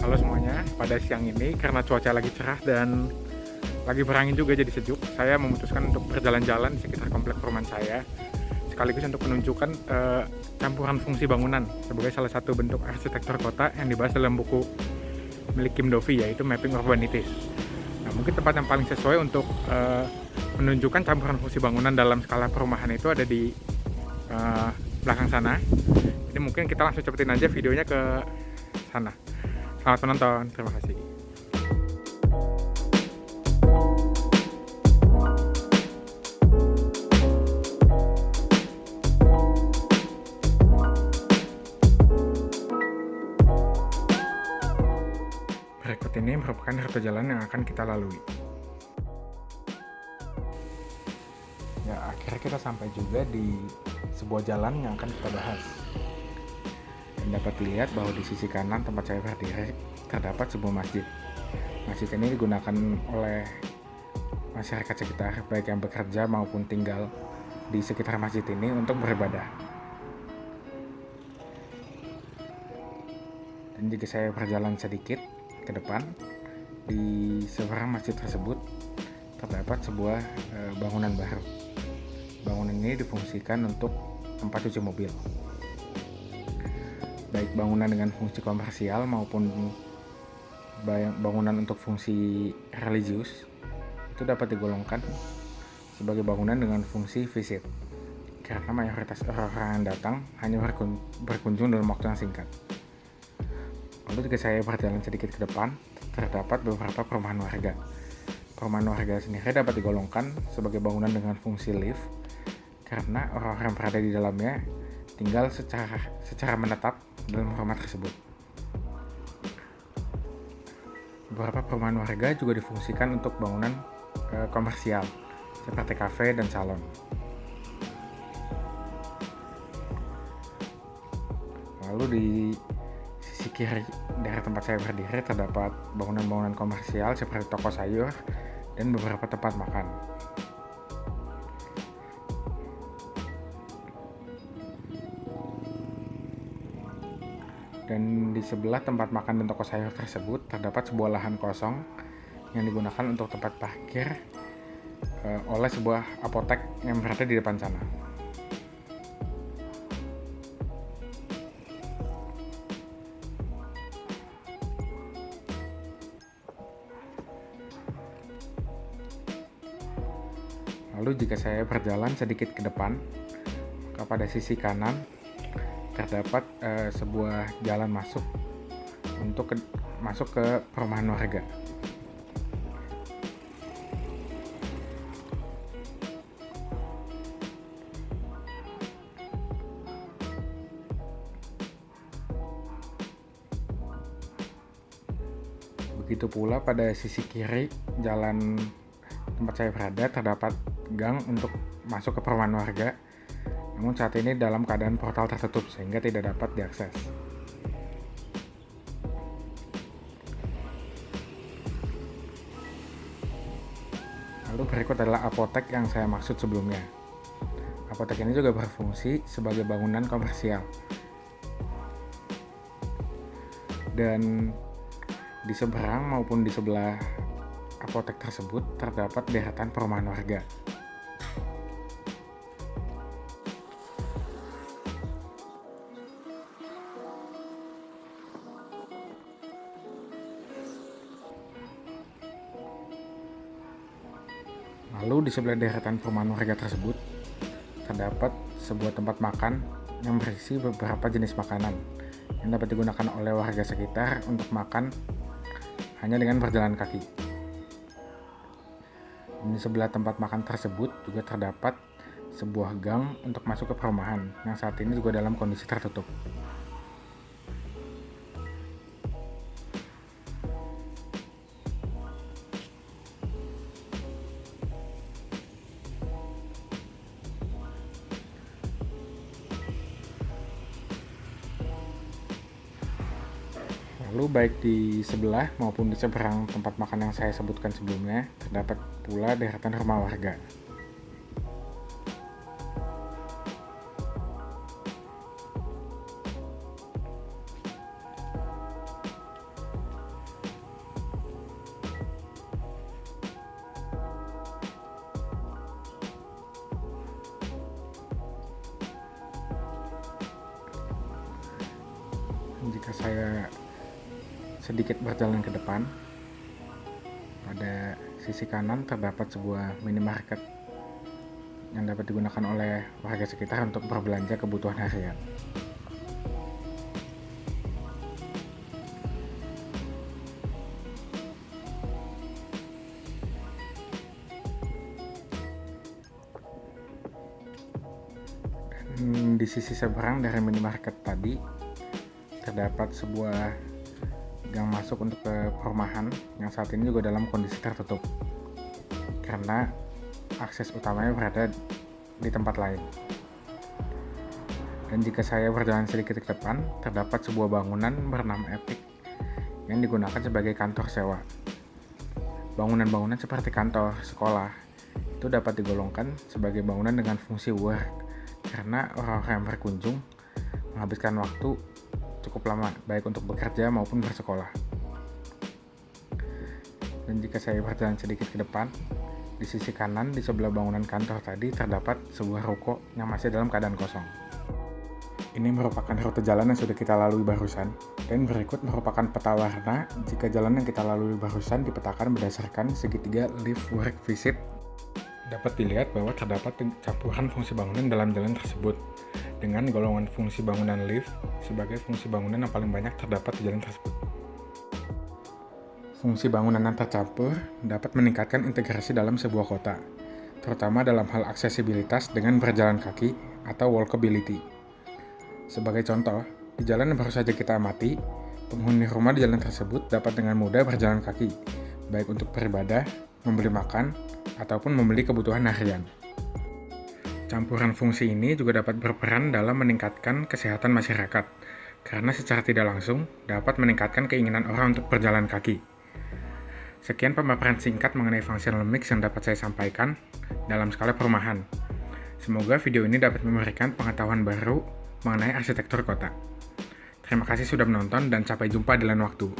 Halo semuanya, pada siang ini karena cuaca lagi cerah dan lagi berangin juga jadi sejuk, saya memutuskan untuk berjalan-jalan di sekitar komplek perumahan saya, sekaligus untuk menunjukkan campuran fungsi bangunan sebagai salah satu bentuk arsitektur kota yang dibahas dalam buku milik Kim Dovey, yaitu Mapping Urbanities. Nah, mungkin tempat yang paling sesuai untuk menunjukkan campuran fungsi bangunan dalam skala perumahan itu ada di belakang sana. Jadi mungkin kita langsung cepetin aja videonya ke sana. Selamat menonton, terima kasih. Berikut ini merupakan rute jalan yang akan kita lalui. Ya, akhirnya kita sampai juga di sebuah jalan yang akan kita bahas. Dan dapat dilihat bahwa di sisi kanan tempat saya berdiri terdapat sebuah masjid. Masjid ini digunakan oleh masyarakat sekitar, baik yang bekerja maupun tinggal di sekitar masjid ini untuk beribadah. Dan jika saya berjalan sedikit ke depan, di seberang masjid tersebut terdapat sebuah bangunan baru. Bangunan ini difungsikan untuk tempat cuci mobil. Baik bangunan dengan fungsi komersial maupun bangunan untuk fungsi religius itu dapat digolongkan sebagai bangunan dengan fungsi visit, karena mayoritas orang yang datang hanya berkunjung dalam waktu yang singkat. Lalu jika saya berjalan sedikit ke depan, terdapat beberapa perumahan warga. Perumahan warga sendiri dapat digolongkan sebagai bangunan dengan fungsi lift, karena orang-orang yang berada di dalamnya tinggal secara menetap dalam rumah tersebut. Beberapa perumahan warga juga difungsikan untuk bangunan komersial seperti kafe dan salon. Lalu di sisi kiri dari tempat saya berdiri terdapat bangunan-bangunan komersial seperti toko sayur dan beberapa tempat makan. Dan di sebelah tempat makan dan toko sayur tersebut terdapat sebuah lahan kosong yang digunakan untuk tempat parkir oleh sebuah apotek yang berada di depan sana. Lalu jika saya berjalan sedikit ke depan, pada sisi kanan terdapat sebuah jalan masuk untuk masuk ke perumahan warga. Begitu pula pada sisi kiri jalan tempat saya berada terdapat gang untuk masuk ke perumahan warga. Namun saat ini dalam keadaan portal tertutup sehingga tidak dapat diakses. Lalu berikut adalah apotek yang saya maksud sebelumnya. Apotek ini juga berfungsi sebagai bangunan komersial. Dan di seberang maupun di sebelah apotek tersebut terdapat deretan perumahan warga. Lalu di sebelah deretan perumahan warga tersebut terdapat sebuah tempat makan yang berisi beberapa jenis makanan yang dapat digunakan oleh warga sekitar untuk makan hanya dengan berjalan kaki. Di sebelah tempat makan tersebut juga terdapat sebuah gang untuk masuk ke perumahan yang saat ini juga dalam kondisi tertutup. Lalu baik di sebelah maupun di seberang tempat makan yang saya sebutkan sebelumnya terdapat pula deretan rumah warga. Jika saya sedikit berjalan ke depan, pada sisi kanan terdapat sebuah minimarket yang dapat digunakan oleh warga sekitar untuk berbelanja kebutuhan harian. Di sisi seberang dari minimarket tadi terdapat sebuah gang masuk untuk ke perumahan yang saat ini juga dalam kondisi tertutup karena akses utamanya berada di tempat lain. Dan jika saya berjalan sedikit ke depan, terdapat sebuah bangunan bernama Epic yang digunakan sebagai kantor sewa. Bangunan-bangunan seperti kantor, sekolah itu dapat digolongkan sebagai bangunan dengan fungsi work karena orang-orang yang berkunjung menghabiskan waktu cukup lama baik untuk bekerja maupun bersekolah. Dan jika saya berjalan sedikit ke depan, di sisi kanan di sebelah bangunan kantor tadi terdapat sebuah ruko yang masih dalam keadaan kosong. Ini merupakan rute jalan yang sudah kita lalui barusan, dan berikut merupakan peta warna jika jalan yang kita lalui barusan dipetakan berdasarkan segitiga live work visit. Dapat dilihat bahwa terdapat campuran fungsi bangunan dalam jalan tersebut, dengan golongan fungsi bangunan lift sebagai fungsi bangunan yang paling banyak terdapat di jalan tersebut. Fungsi bangunan yang tercampur dapat meningkatkan integrasi dalam sebuah kota, terutama dalam hal aksesibilitas dengan berjalan kaki atau walkability. Sebagai contoh, di jalan yang baru saja kita amati, penghuni rumah di jalan tersebut dapat dengan mudah berjalan kaki, baik untuk beribadah, membeli makan, ataupun membeli kebutuhan harian. Campuran fungsi ini juga dapat berperan dalam meningkatkan kesehatan masyarakat, karena secara tidak langsung dapat meningkatkan keinginan orang untuk berjalan kaki. Sekian pemaparan singkat mengenai functional mix yang dapat saya sampaikan dalam skala perumahan. Semoga video ini dapat memberikan pengetahuan baru mengenai arsitektur kota. Terima kasih sudah menonton dan sampai jumpa di lain waktu.